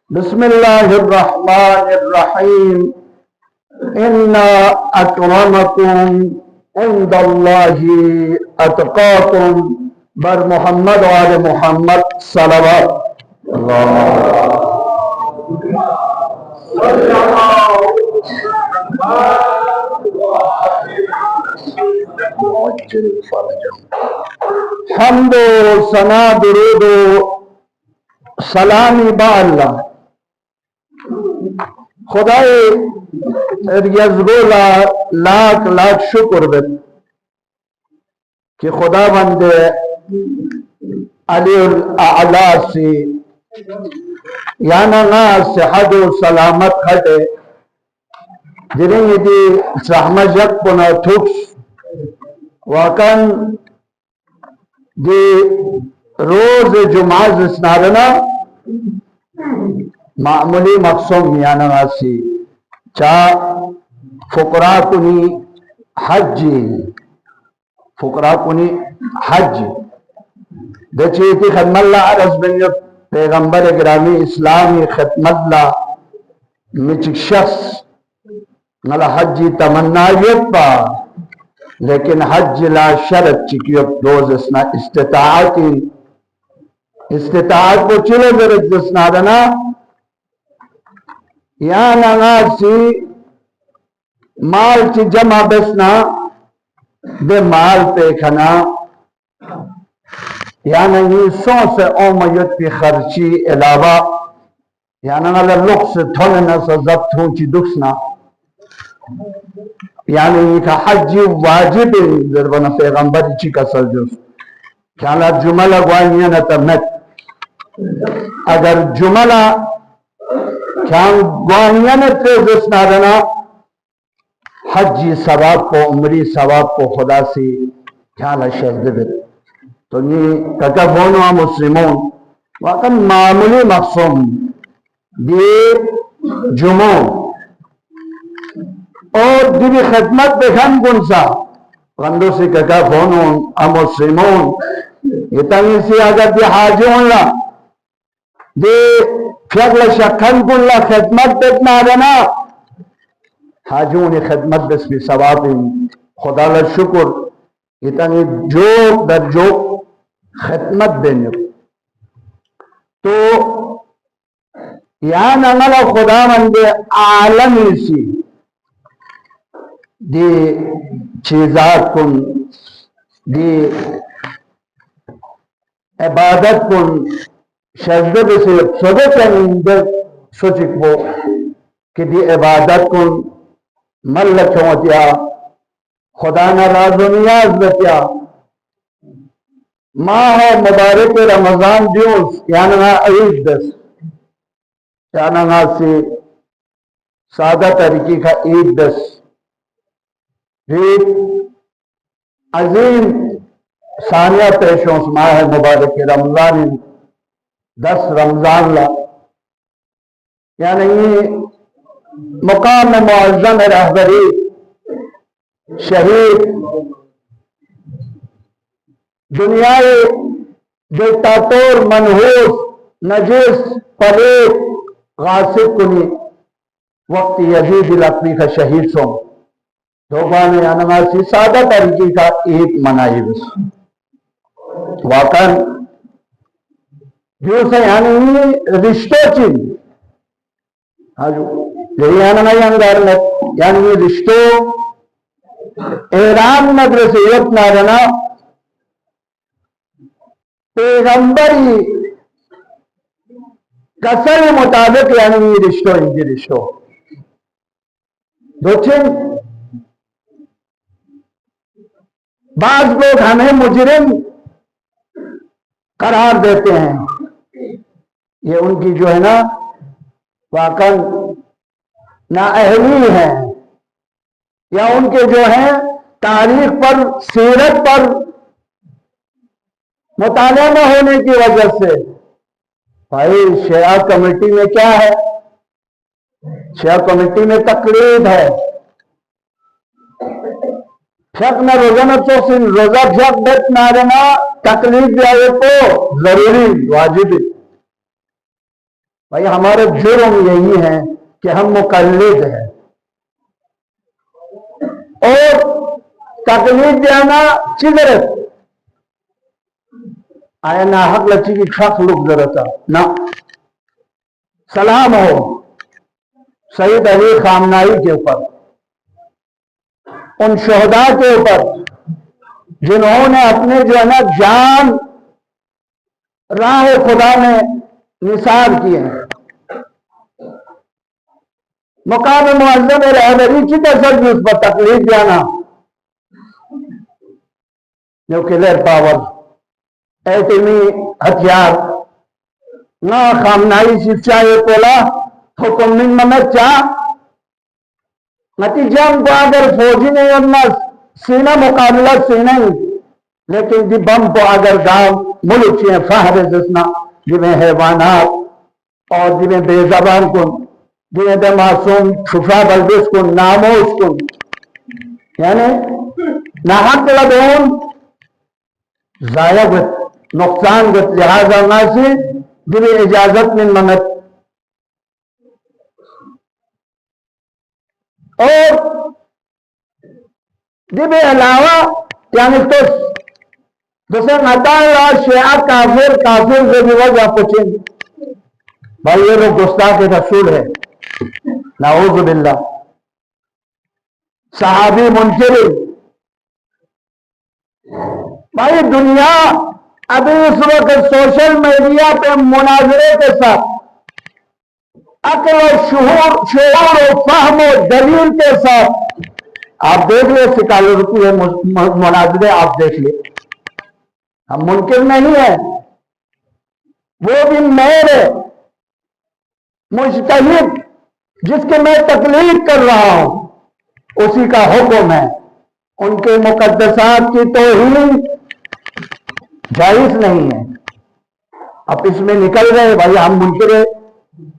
بسم اللہ الرحمن الرحیم ان اکرمکم عند اللہ اتقاکم بر محمد و آل محمد صلوات حمد و ثنا درود و سلامی با اللہ خدای ریزگولا لاکھ لاکھ شکر بد کہ خدا بند علی الاعلا سی یانا نا صحت و سلامت کھٹے جنہیں دی رحمت یک پنا تھکس واقعاً دی روز جمعہ زسنارنا معمولی مقصوم یانا ناسی چاہ فقراء کنی حج دچیتی خدمت اللہ عرض بنیت پیغمبر گرامی اسلامی خدمت اللہ مچک شخص نلا حجی تمنایت پا لیکن حج لا شرط چکیت دوز اسنا استطاعت کو چلے درج دسنا دنا یا ناسی مال چی جمع بسنا دے مال پہ کھنا یا نہیں سو سے اومیت کی خرچی علاوہ یا نالا لقص تھونے سا ضبط ہوں چی دکسنا یعنی یہ کہ حج واجب ذربنا پیغمبر چی کا سلجوس کیا جملہ گوائنیا نتمت اگر جملہ کیا گوائنیا نتریزس نادنا حجی ثواب کو عمری ثواب کو خدا سے کیا لشہد بد تو یہ تکبونوا مسلمون واقعا معمولی مقصوم دی جمعوں اور دی خدمت بکھن گنسا غندو سے تکبونوا مسلمون یہ تنگی سی اگر دی حاجون لا دی فیغل شکن کن لا خدمت بکنا رنا حاجون خدمت بس بھی ثواب خدا لا شکر یہ تنگی جوک در جوک خدمت بینیو تو یا نمال خدا من دے عالمی سی دی چیزات کن دی عبادت کن شجدہ بسی سوچے چنین سوچک وہ کہ دی عبادت کن ملک ہوتیا خدا نراز و نیاز بتیا ماہ مبارک رمضان دیوز یعنی عید دس یعنی سی سادہ طریقی کا عید دس عید عظیم ثانیہ پیشوں ماہ مبارک رمضان 10 رمضان لا یعنی مقام معظم رہبری شہید دنیائے دیکتاتور منحوس نجس پلیت غاصب کنی وقت یزید الاقوی کا شہید سو دوبانے انماسی سادہ طریقی کا عید منائی بس واقعا جو سے یعنی رشتوں چین یہی انمائی انگارنت یعنی رشتوں ایران مدرسیت نارنا پیغمبری کسر مطابق یعنی رشتوں انجی رشتوں دوچن بعض لوگ ہمیں مجرم قرار دیتے ہیں یہ ان کی جو ہے نا واقعا نااہلی ہے یا ان کے جو ہیں تاریخ پر سیرت پر مطالعہ نہ ہونے کی وجہ سے بھائی شیعہ کمیٹی میں کیا ہے شیعہ کمیٹی میں تقلید ہے شک نہ روزہ نہ تو سن روزہ شک بیت نہ رہنا تقلید جائے تو ضروری واجب بھائی ہمارا جرم یہی ہے کہ ہم مقلد ہیں، اور تقلید دینا چیزرت آیا نا حق لچی کی ٹھاک لوگ ضرورتا نا سلام ہو سید علی خامنائی کے اوپر، ان شہداء کے اوپر جنہوں نے اپنے جو ہے نا جان راہ خدا میں نثار کیے ہیں، مقام معظم رہبری کی تصدی اس پر تکلیف جانا نیوکلیر پاور ایٹمی ہتھیار نہ خامنائی شفشا یہ کولا حکم من منت چاہ نتیجہ ہم کو اگر فوجی نہیں ہونا سینہ مقابلہ سینہ ہی، لیکن دی بم کو اگر گاؤں ملک چیئے فہر جسنا جنہیں حیوانات اور جنہیں بے زبان کن جنہیں بے معصوم شفا بلدس کن ناموس کن یعنی ناحق لدون ضائع گت نقصان گت لہذا ناسی جنہیں اجازت من منت اور جب علاوہ یعنی تو دوسرے نتائج شیعہ کافر سے بھی وجہ پوچھیں بھائی یہ لوگ گستاخ رسول ہے نعوذ باللہ، صحابی منکر، بھائی دنیا ابھی اس وقت سوشل میڈیا پہ مناظرے کے ساتھ عقل و شعور و فہم و دلیل کے ساتھ آپ دیکھ لیں سکالرتی مناظرے آپ دیکھ لیں، ہم منکر نہیں ہیں، وہ بھی میر مجتہد جس کے میں تکلیف کر رہا ہوں اسی کا حکم ہے، ان کے مقدسات کی توہین جائز نہیں ہے۔ اب اس میں نکل گئے بھائی ہم منکر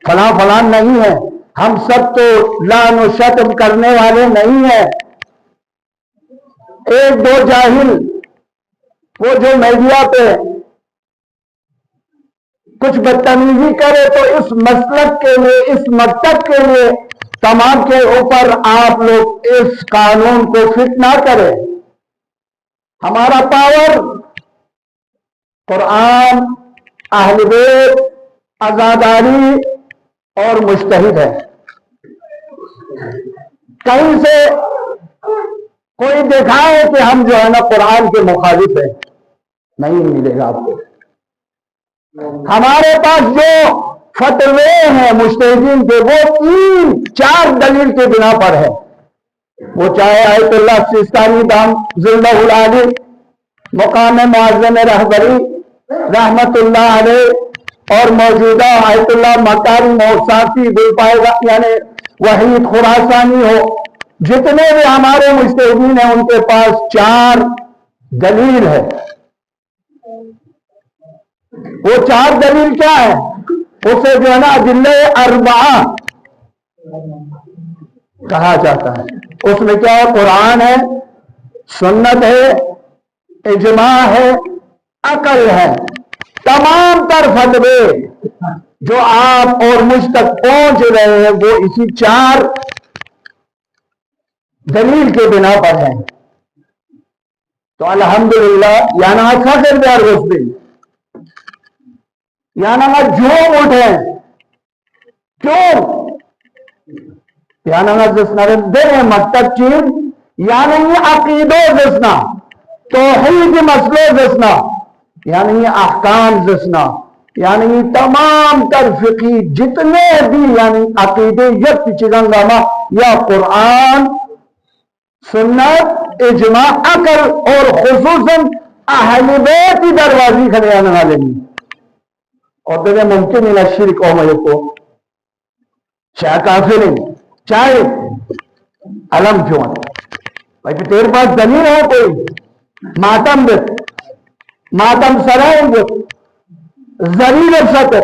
فلاں فلاں نہیں ہیں، ہم سب تو لعن و شتم کرنے والے نہیں ہیں، ایک دو جاہل وہ جو میڈیا پہ کچھ بدتمیزی کرے تو اس مسلک کے لیے اس مکتب کے لیے تمام کے اوپر آپ لوگ اس قانون کو فٹ نہ کریں۔ ہمارا پاور قرآن، اہل بیت، عزاداری اور مجتہد ہے۔ کہیں سے کوئی دکھائے کہ ہم جو ہے نا قرآن کے مخالف ہیں، نہیں ملے گا آپ کو۔ ہمارے پاس جو فتوے ہیں مجتہدین کے وہ 3-4 دلیل کے بنا پر ہے، وہ چاہے آیت اللہ سیستانی دام ذلہ العالی مقام معظم رہبری رحمت اللہ علیہ اور موجودہ آیت اللہ مکارم و صافی بالپائدہ یعنی وحید خراسانی ہو، جتنے بھی ہمارے مجتہدین ہیں ان کے پاس 4 دلیل ہے۔ وہ 4 دلیل کیا ہے؟ اسے جو ہے نا ادلہ اربعہ کہا جاتا ہے۔ اس میں کیا ہے؟ قرآن ہے، سنت ہے، اجماع ہے، عقل ہے۔ تمام تر فتوے جو آپ اور مجھ تک پہنچ رہے ہیں وہ اسی 4 دلیل کے بنا پر ہیں۔ تو الحمدللہ یعنی اچھا کر دیا رسول یعنی جھوم اٹھے کیوں یعنی جسنا دے مکتب چیز یعنی عقیدو جسنا توحید مسئلے جسنا یعنی احکام جسنا یعنی تمام تر فقی جتنے بھی یعنی عقیدے یک چگنگاما یا قرآن، سنت، اجماع، عقل اور خصوصاً اہل بیت کی دروازی کھڑے آنے والے نہیں۔ اور دیکھیں ممکن ہے شرک قوم کو چاہے کافر نہیں چاہے علم کیوں ہے بھائی تیرے پاس دلیل ہے کوئی ماتم دے ماتم سرائیں گے ذلیل افسد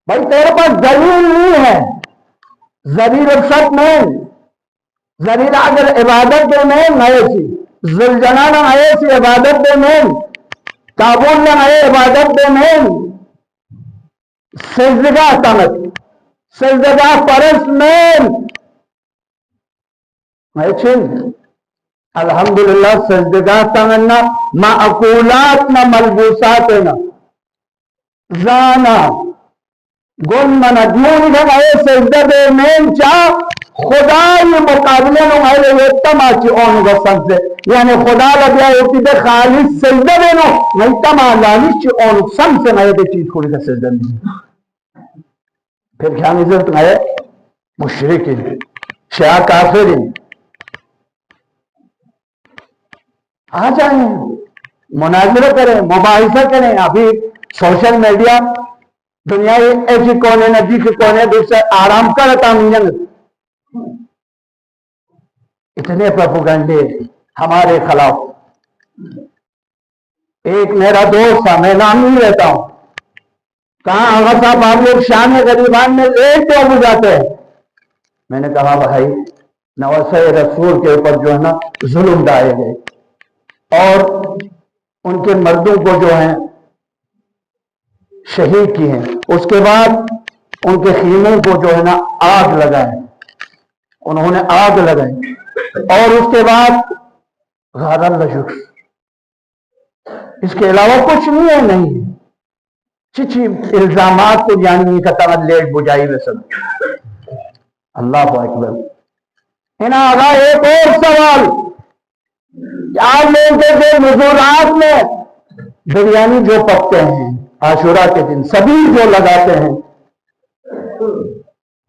بھائی تیرے پاس دلیل نہیں ہے ذلیل افسد نہیں ذلیل اگر عبادت دے نہیں نئے سی زلجنانا نئے سی عبادت دے نہیں تابون نئے عبادت دے نہیں سجدگاہ تمت سجدگاہ پرس مین الحمدللہ سجدگاہ تمنا معقولات نہ ملبوسات نہ زانا گن منا دیون گھنائے سجدہ دے مین چاہ خدای مقابلے نمائلے یہ تماچی اونو گا سمجھے یعنی خدا لگیا ہوتی دے خالص سجدہ دینو نہیں تمالانی چی اونو سمجھے میں دے چیز کھوڑی کا سجدہ دینو پھر کیا نظر تمہیں مشرکین شیعہ کافرین آ جائیں مناظرہ کریں مباحثہ کریں ابھی سوشل میڈیا دنیا ایسی کونے ندی کے کونے دوسرے آرام کرتا نہیں اتنے پروپیگنڈے ہمارے خلاف ایک میرا دوست تھا میں نام نہیں لیتا ہوں کہاں آغا صاحب آپ لوگ شان غریبان میں لیٹ تو ہو جاتے ہیں میں نے کہا بھائی نواسہ رسول کے اوپر جو ہے نا ظلم ڈائے گئے اور ان کے مردوں کو جو ہیں شہید کی ہیں اس کے بعد ان کے خیموں کو جو ہے نا آگ لگائے انہوں نے آگ لگائی اور اس کے بعد غار اللہ شکر اس کے علاوہ کچھ نہیں ہے نہیں چچی الزامات کو جاننے کا طرح لیٹ بجائی میں سب اللہ اکبر انہاں آگا ایک اور سوال آپ لوگ کے مزورات میں بریانی جو پکتے ہیں عاشورہ کے دن سبھی جو لگاتے ہیں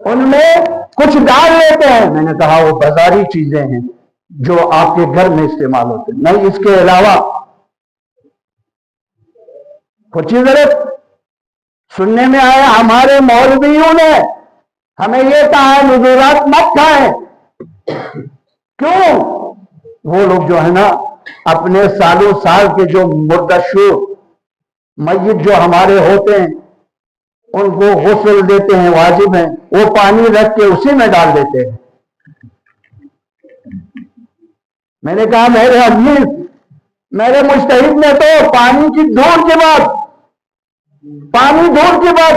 ان میں کچھ ڈال لیتے ہیں میں نے کہا وہ بازاری چیزیں ہیں جو آپ کے گھر میں استعمال ہوتے ہیں نہیں اس کے علاوہ کچھ چیزیں سننے میں آیا ہمارے مولویوں نے ہمیں یہ کہا ہے مزورات مت کھائیں کیوں وہ لوگ جو ہے نا اپنے سالوں سال کے جو مردہ شور میت جو ہمارے ہوتے ہیں ان کو غسل دیتے ہیں واجب ہیں وہ پانی رکھ کے اسی میں ڈال دیتے ہیں میں نے کہا میرے عزیز میرے مجتہد نے تو پانی کی دھوڑ کے بعد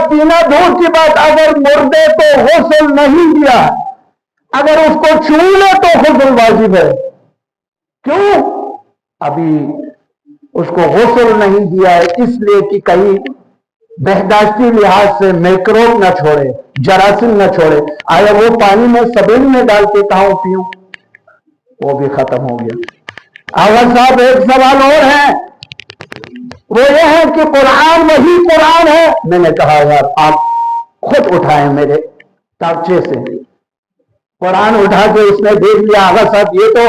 پینا دھوڑ کے بعد اگر مردے کو غسل نہیں دیا اگر اس کو چھو لے تو غسل واجب ہے کیوں ابھی اس کو غسل نہیں دیا ہے اس لیے کہ کہیں بہداشتی لحاظ سے میکروب نہ چھوڑے جراثیم نہ چھوڑے آیا وہ پانی میں سبیل میں ڈال کے کہاں پیوں وہ بھی ختم ہو گیا آغا صاحب ایک سوال اور ہے وہ یہ ہے کہ قرآن وہی قرآن ہے میں نے کہا یار آپ خود اٹھائیں میرے تاکچے سے قرآن اٹھا کے اس نے دیکھ لیا آغا صاحب یہ تو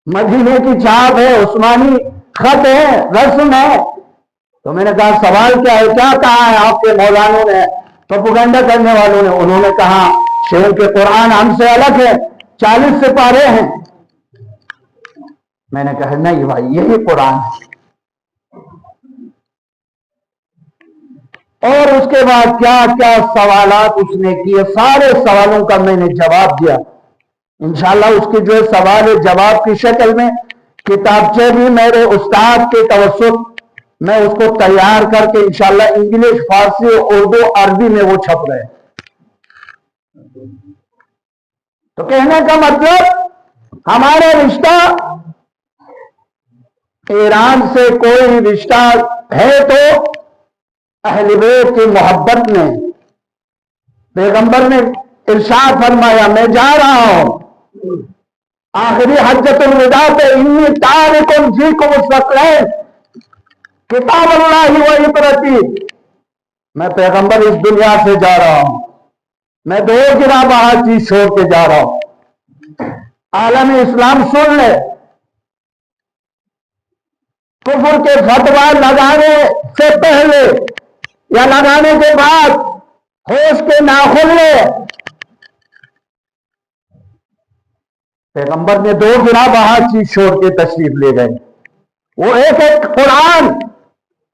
مدینے کی چھاپ ہے عثمانی خط ہے رسم ہے تو میں نے کہا سوال کیا ہے کیا کہا ہے آپ کے مولانوں نے پروپیگنڈا کرنے والوں نے انہوں نے کہا شیخ کے قرآن ہم سے الگ ہے 40 سپارے ہیں میں نے کہا نہیں بھائی یہی قرآن ہے اور اس کے بعد کیا کیا سوالات اس نے کیے سارے سوالوں کا میں نے جواب دیا انشاءاللہ اس کی جو سوال جواب کی شکل میں کتابچے بھی میرے استاد کے توسط میں اس کو تیار کر کے انشاءاللہ انگلش فارسی اردو عربی میں وہ چھپ رہے تو کہنے کا مطلب ہمارا رشتہ ایران سے کوئی رشتہ ہے تو اہل بیت کی محبت میں پیغمبر نے ارشاد فرمایا میں جا رہا ہوں آخری حجت الوداع پہ انی تارکم فیکم الثقلین کتاب اللہ و عبرتی میں پیغمبر اس دنیا سے جا رہا ہوں میں دو گرا بہا چیز چھوڑ کے جا رہا ہوں عالم اسلام سن لے کفر کے فتویٰ لگانے سے پہلے یا لگانے کے بعد ہوش کے ناخن لے پیغمبر نے دو گرا بہا چیز چھوڑ کے تشریف لے گئے وہ ایک قرآن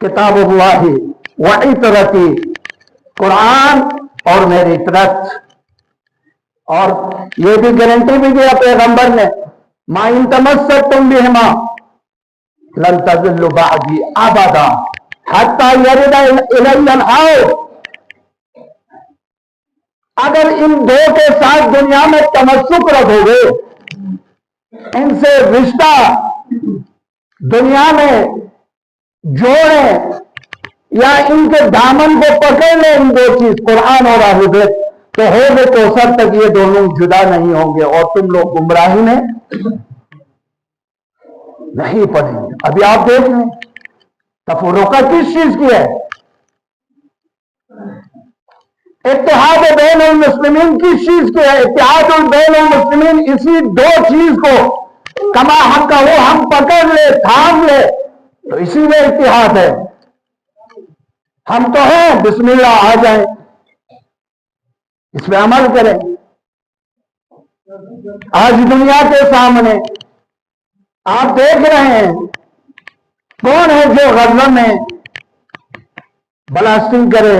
کتاب اللہ و عطرتی قرآن اور میری عطرت اور یہ بھی گارنٹی بھی دیا پیغمبر نے ما ان تمسکتم بہما لن تضلوا بعدی ابدا حتی یرد الی الحوض، اگر ان دو کے ساتھ دنیا میں تمسک رکھو گے، ان سے رشتہ دنیا میں جوڑیں یا ان کے دامن کو پکڑ لیں، ان دو چیز قرآن اور اہل بیت، تو حوض کوثر تک یہ دونوں جدا نہیں ہوں گے اور تم لوگ گمراہی میں نہیں پڑیں گے۔ ابھی آپ دیکھ لیں تفرقہ کس چیز کی ہے؟ اتحاد بین المسلمین کس چیز کی ہے؟ اتحاد بین المسلمین اسی دو چیز کو کما حق کا وہ ہم پکڑ لے، تھام لے، تو اسی میں اتحاد ہے۔ ہم تو ہیں، بسم اللہ آ جائیں، اس پہ عمل کریں۔ آج دنیا کے سامنے آپ دیکھ رہے ہیں کون ہے جو غزہ میں بلاسٹنگ کرے،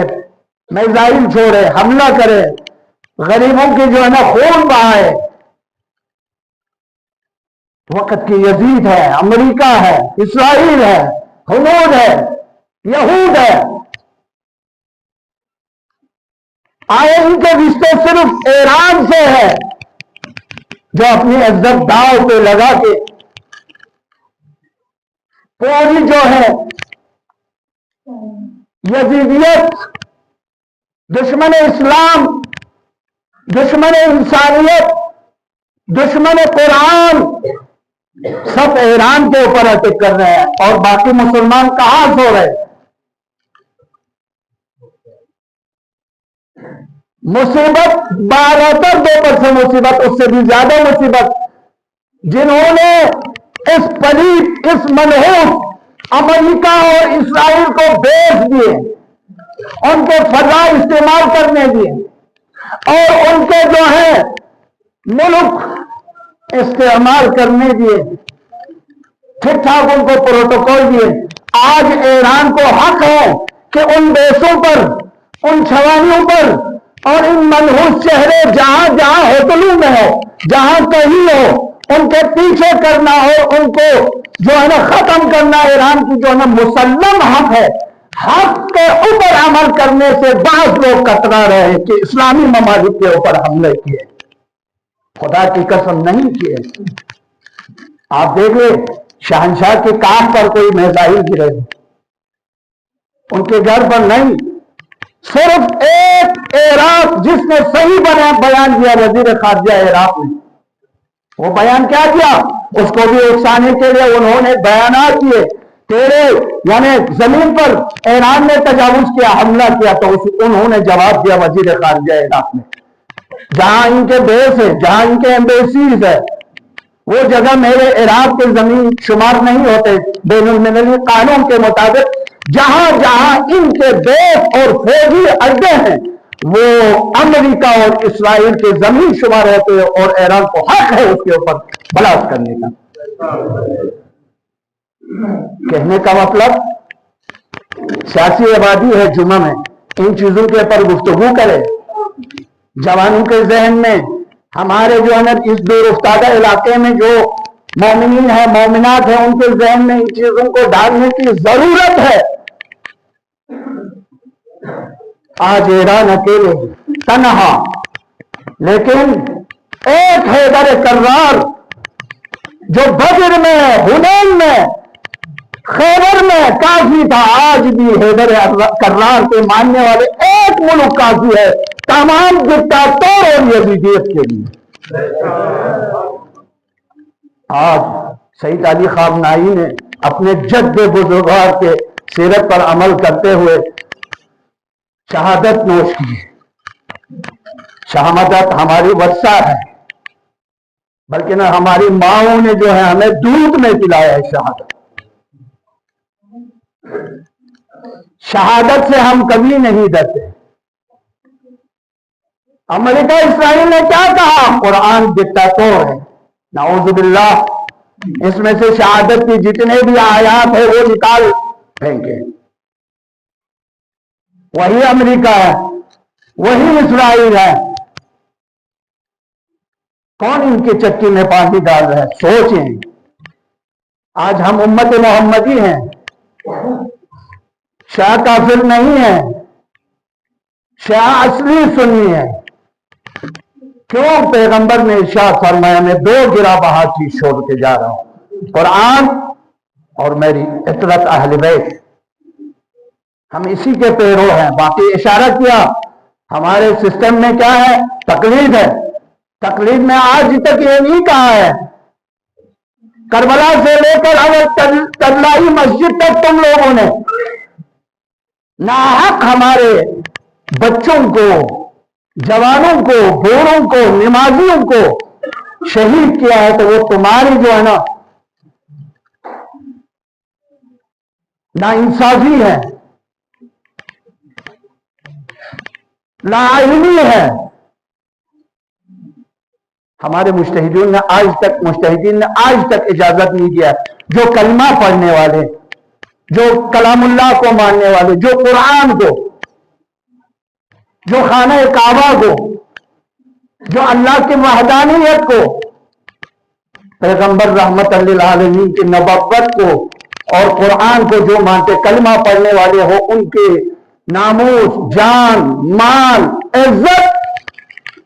میزائل چھوڑے، حملہ کرے، غریبوں کی جو ہے نا خون بہائے؟ وقت کی یزید ہے، امریکہ ہے، اسرائیل ہے، ہنود ہے، یہود ہے۔ آئے ان کے رشتے صرف ایران سے ہے جو اپنی عزت داؤ پہ لگا کے پوری جو ہے یزیدیت، دشمن اسلام، دشمن انسانیت، دشمن قرآن، سب ایران کے اوپر اٹیک کر رہے ہیں، اور باقی مسلمان کہاں سو رہے؟ مصیبت 12% مصیبت، اس سے بھی زیادہ مصیبت جنہوں نے اس پلیت، اس منحوس امریکہ اور اسرائیل کو بیچ دیے، ان کے فضا استعمال کرنے دیے، اور ان کے جو ہے ملک استعمال کرنے دیے، ٹھیک ٹھاک ان کو پروٹوکول دیے۔ آج ایران کو حق ہے کہ ان دیشوں پر، ان چھوانیوں پر اور ان منحوس چہرے جہاں جہاں ہوٹلوں میں ہو، جہاں کہیں ہو، ان کے پیچھے کرنا ہو، ان کو جو ہے نا ختم کرنا ایران کی جو ہے نا مسلم حق ہے۔ حق کے اوپر عمل کرنے سے بعض لوگ کترا رہے ہیں کہ اسلامی ممالک کے اوپر حملے کیے، خدا کی قسم نہیں کیے۔ آپ دیکھ لیں شہنشاہ کے کاخ پر کوئی میزائل گرے، ان کے گھر پر نہیں۔ صرف ایک عراق جس نے صحیح بیان دیا وزیر خارجہ عراق نے، وہ بیان کیا کیا؟ اس کو بھی اکسانے کے لیے انہوں نے بیانات کیے، تیرے یعنی زمین پر ایران نے تجاوز کیا، حملہ کیا، تو انہوں نے جواب دیا وزیر خارجہ عراق نے، جہاں ان کے بیس ہے، جہاں ان کے ایمبیسیز ہے، وہ جگہ میرے عراق کے زمین شمار نہیں ہوتے بین المللی قانون کے مطابق۔ جہاں جہاں ان کے بیس اور فوجی اڈے ہیں وہ امریکہ اور اسرائیل کے زمین شمار ہوتے ہیں، اور ایران کو حق ہے اس کے اوپر بلاسٹ کرنے کا۔ کہنے کا مطلب سیاسی آبادی ہے، جمعہ میں ان چیزوں کے اوپر گفتگو کرے، جوانوں کے ذہن میں، ہمارے جو ہے نا اس دور افتادہ علاقے میں جو مومنین ہیں، مومنات ہیں، ان کے ذہن میں ان چیزوں کو ڈالنے کی ضرورت ہے۔ آج ایران اکیلے تنہا، لیکن ایک حیدر کرار جو بدر میں، حنین میں، خیبر میں کافی تھا، آج بھی حیدر کرار کے ماننے والے ایک ملک کافی ہے تمام ڈکٹاتور اور یزیدیت کے لیے۔ آج سید علی خامنہئی نے اپنے جد بزرگوار کے سیرت پر عمل کرتے ہوئے شہادت نوش کی۔ شہادت ہماری ورثہ ہے، بلکہ نہ ہماری ماؤں نے جو ہے ہمیں دودھ میں پلایا ہے شہادت۔ شہادت سے ہم کبھی نہیں ڈرتے۔ امریکہ اسرائیل نے کیا کہا؟ قرآن ڈکٹاتور ہے، نعوذ باللہ، اس میں سے شہادت کی جتنے بھی آیات ہیں وہ نکال پھینکے۔ وہی امریکہ ہے، وہی اسرائیل ہے، کون ان کی چکی میں پانی ڈال رہا ہے؟ سوچیں۔ آج ہم امت محمدی ہیں، شیعہ کافر نہیں ہے، شیعہ اصلی سنی ہے۔ کیوں؟ پیغمبر نے ارشاد فرمایا میں دو گرہ بہا چیز چھوڑ کے جا رہا ہوں، قرآن اور میری اطرت اہل بیت۔ ہم اسی کے پیرو ہیں۔ باقی اشارہ کیا ہمارے سسٹم میں کیا ہے؟ تقلید ہے۔ تقلید میں آج تک یہ نہیں کہا ہے، کربلا سے لے کر ترلائی مسجد تک تم لوگوں نے ناحق ہمارے بچوں کو، جوانوں کو، بوڑھوں کو، نمازیوں کو شہید کیا ہے، تو وہ تمہاری جو ہے نا انصافی ہے، لاعلمی ہے۔ ہمارے مجتہدین نے آج تک اجازت نہیں کیا، جو کلمہ پڑھنے والے، جو کلام اللہ کو ماننے والے، جو قرآن کو، جو خانہ کعبہ کو، جو اللہ کی وحدانیت کو، پیغمبر رحمت للعالمین کی نبوت کو اور قرآن کو جو مانتے، کلمہ پڑھنے والے ہو، ان کے ناموس، جان، مال، عزت،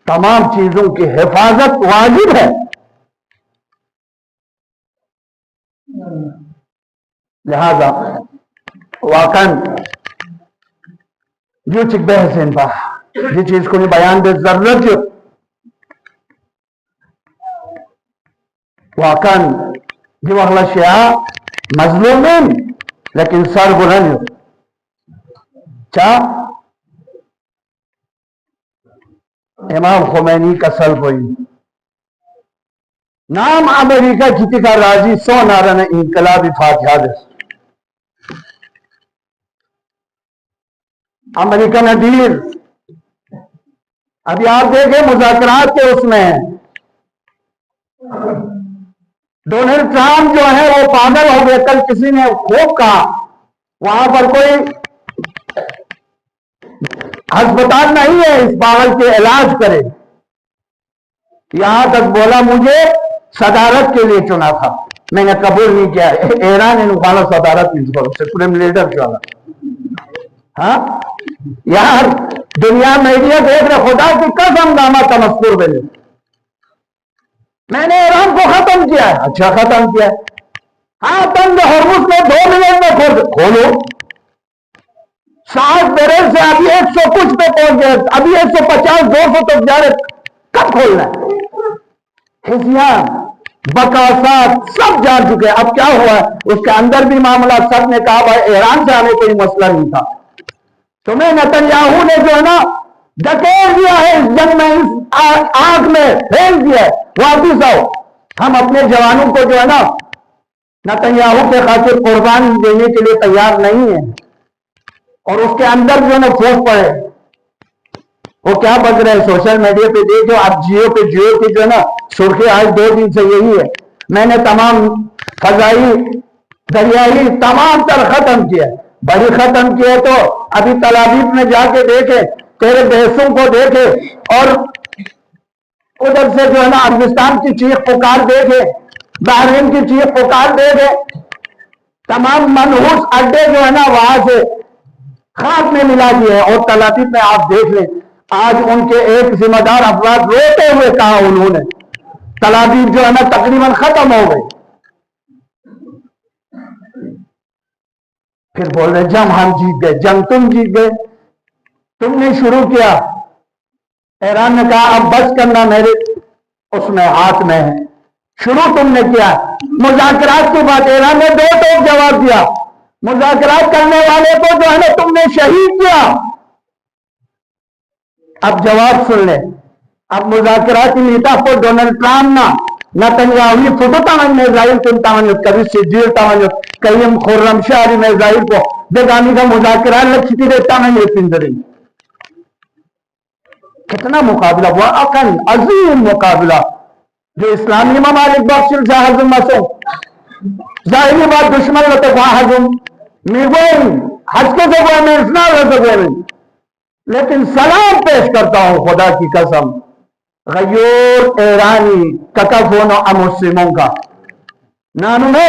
تمام چیزوں کی حفاظت واجب ہے۔ لہذا واقعاً جو چک بحثین پا یہ چیز کو بیان دے ضرورت جو واقعاً جو اہل شیعہ مظلومین لیکن سر بلند چاہ امام خمینی کا سلب ہوئی نام امریکہ کتی کا راضی سو نارن انقلابی فاتحہ دے امریکہ ندیر۔ ابھی آپ دیکھیں مذاکرات کے اس میں ڈونلڈ ٹرمپ جو ہے وہ پاگل ہو گئے۔ کل کسی نے خوب کہا وہاں پر کوئی ہسپتال نہیں ہے اس پاگل کے علاج کرے، یہاں تک بولا مجھے صدارت کے لیے چنا تھا، میں نے قبول نہیں کیا۔ ایران انخوانا صدارت نہیں کرو، سپریم لیڈر چلا۔ ہاں یار دنیا میڈیا دیکھ رہے، خدا کی قسم دامہ تمسکر بنے، میں نے ایران کو ختم کیا ہے۔ اچھا ختم کیا ہے، ہاں بند ہرمز میں 2 منٹ میں کھولو۔ 60 برس سے ابھی 100 کچھ پہ پہنچ گئے، ابھی 150 200 تک جا رہے، کب کھولنا ہے؟ حزیان بکاسات سب جان چکے۔ اب کیا ہوا ہے اس کے اندر بھی معاملہ، سب نے کہا بھائی ایران سے آنے کوئی مسئلہ نہیں تھا، تمہیں نتنیاہو نے جو ہے نا ڈکیل دیا ہے اس جنگ میں، اس آگ میں پھینک دیا ہے، واپس آؤ۔ ہم اپنے جوانوں کو جو ہے نا نتنیاہو کے خاطر قربان دینے کے لیے تیار نہیں ہیں۔ اور اس کے اندر جو ہے نا پھوس پڑے، وہ کیا بج رہے ہیں سوشل میڈیا پہ دیکھو آپ، جیو کی جو ہے نا سرخی آج 2 دن سے یہی ہے۔ میں نے تمام فضائی دریائی تمام تر ختم کیا، بڑی ختم کیا، تو ابھی تل ابیب میں جا کے دیکھے، تیرے بحثوں کو دیکھے، اور ادھر سے جو ہے نا افغانستان کی چیخ پکار دیکھے، بحرین کی چیخ پکار دیکھے، تمام منحوس اڈے جو ہے نا وہاں سے خاک میں ملا دیے۔ اور تل ابیب میں آپ دیکھ لیں، آج ان کے ایک ذمہ دار افراد روتے ہوئے کہا انہوں نے تل ابیب جو ہے نا تقریباً ختم ہو گئی۔ پھر بول رہے جنگ ہم جیت گئے، جنگ تم جیت گئے، تم نے شروع کیا۔ ایران نے کہا اب بس کرنا میرے اس میں ہاتھ میں ہے، شروع تم نے کیا۔ مذاکرات کی بات ایران نے 2 ٹوک جواب دیا، مذاکرات کرنے والے کو جو ہے نا تم نے شہید کیا۔ اب جواب سن لیں، اب مذاکراتی نیتا کو Donald Trump Netanyahu photo تاون missile کن تاون کبھی سجیر تاون کئیم خرم شہری میزائل کو بیگانی کا مذاکرات لکھتی دیتا میں یہ پندری۔ کتنا مقابلہ ہوا اکن عظیم مقابلہ جو اسلامی ممالک بخشل سے حضم مسو ظاہری بات دشمن لطفہ حضم میگوئن حج کے سے میں اسنا رسگوئن، لیکن سلام پیش کرتا ہوں خدا کی قسم غیور ایرانی ککفون و مسلموں کا نانو میں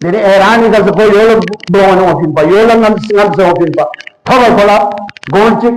jadi erani ka ko yolo dono ofin pa yolo ngam se ofin pa thola gonchik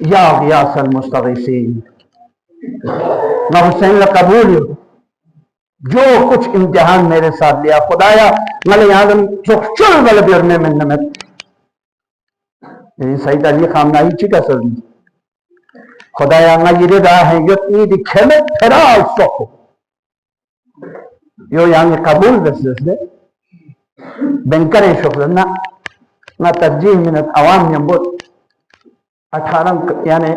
یا غیاث المستغیثین، میں حسین قبول جو کچھ امتحان میرے ساتھ لیا خدایا ملے آدم چل بل بیرنے من نمت سید علی خامنائی چکا سر خدایا nga yiri da hai yotni di kemet pera soko yo yani kabul desde ben kare shukr na tarjih min awam yambut 18 yani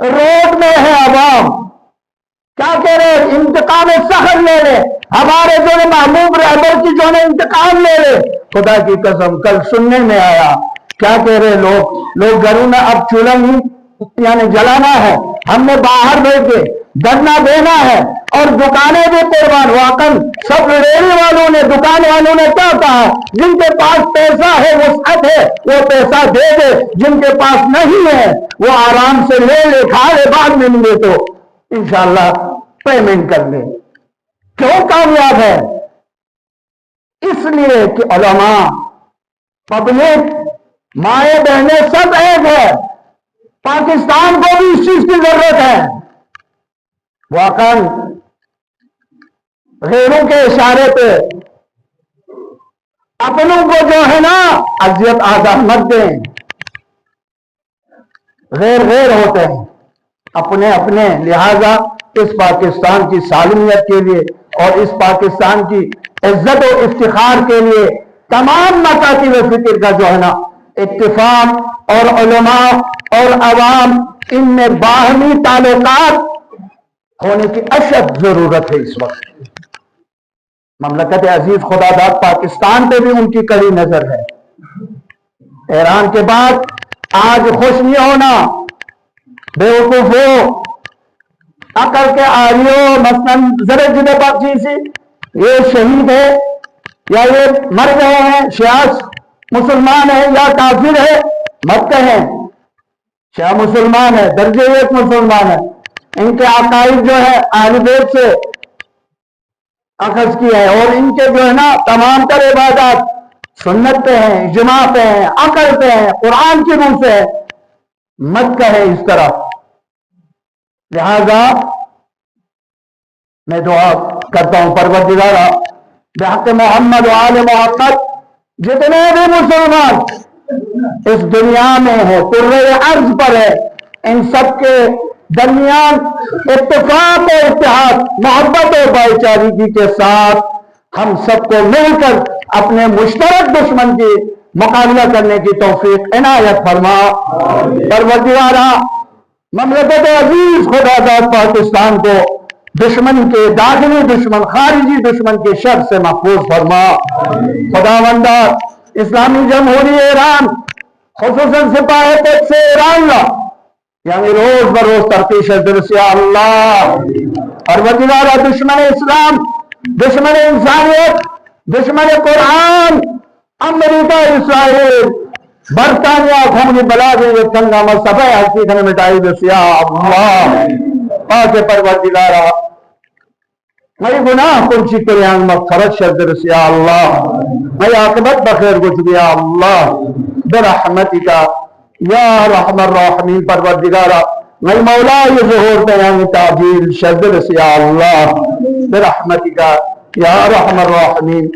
road میں ہے عوام، کیا کہہ رہے؟ انتقام سخت لے لے، ہمارے جو ہے محبوب رہبر کی جو ہے انتقام لے لے۔ خدا کی قسم کل سننے میں آیا، کیا کہہ رہے لوگ گھروں میں اب چولہا یعنی جلانا ہے، ہم نے باہر بھیج کے دھرنا دینا ہے، اور دکانیں بھی قربان واقعا سب ریڑھی والوں نے دکان والوں نے کیا کہا؟ جن کے پاس پیسہ ہے وسعت ہے وہ پیسہ دے دے، جن کے پاس نہیں ہے وہ آرام سے لے لے، کھا لے، بعد میں ملے تو انشاءاللہ پیمنٹ کر لے۔ کیوں کامیاب ہے؟ اس لیے کہ علماء، پبلک، مائیں بہنیں سب ایک ہے۔ پاکستان کو بھی اس چیز کی ضرورت ہے۔ واقعا غیروں کے اشارے پہ اپنوں کو جو ہے نا اذیت آزاد مت دیں۔ غیر ہوتے ہیں اپنے اپنے، لہذا اس پاکستان کی سالمیت کے لیے اور اس پاکستان کی عزت و افتخار کے لیے تمام مکاتب فکر کا جو ہے نا اتفاق، اور علماء اور عوام ان میں باہمی تعلقات ہونے کی اشد ضرورت ہے۔ اس وقت مملکت عزیز خدا داد پاکستان پہ بھی ان کی کڑی نظر ہے۔ ایران کے بعد آج خوش نہیں ہونا، بیوقوفو، عقل کے آریو، مثلاً ذرا جدہ بخشی سے یہ شہید ہے یا یہ مر گئے ہیں، شیعہ مسلمان ہے یا کافر ہے، مت کہیں۔ شیعہ مسلمان ہے، درجے ایک مسلمان ہے، ان کے عقائد جو ہے اہل بیت سے اخذ کی ہے، اور ان کے جو ہے نا تمام تر عبادات سنت پہ ہیں، اجماع پہ ہیں، عقل پہ ہیں، قرآن کی روح سے ہے، مت کہے اس طرح۔ لہذا میں دعا کرتا ہوں پروردگارا بحق محمد و آل محمد، جتنے بھی مسلمان اس دنیا میں ہے، کرۂ ارض پر ہے، ان سب کے درمیان اتفاق و اتحاد، محبت و بھائی چارگی کے ساتھ ہم سب کو مل کر اپنے مشترک دشمن کی مقابلہ کرنے کی توفیق عنایت فرما۔ پروردگارا مملکت عزیز خدا داد پاکستان کو دشمن کے، داخلی دشمن، خارجی دشمن کے شر سے محفوظ فرما۔ خداوندہ اسلامی جمہوری ایران، خصوصاً سپاہ تخت ایران لا یعنی روز بروز ترقی شدرس یا اللہ، پروردگارا دشمن اسلام، دشمن انسانیت، دشمن قرآن، امریکہ، اسرائیل، برطانیہ، خونی بلا دیں یہ تنگا مصطفی حقیقت نے مٹائی دس یا اللہ۔ پاک پروردگارا میں گناہ کنچی کریان مغفرت شدرس یا اللہ، میں عاقبت بخیر گچھ یا اللہ، برحمتکا یا رحم الراحمین۔ پروردگارا میں مولا یہ ظہور بیان تعجیل شدرس یا اللہ، برحمتکا یا رحم الراحمین۔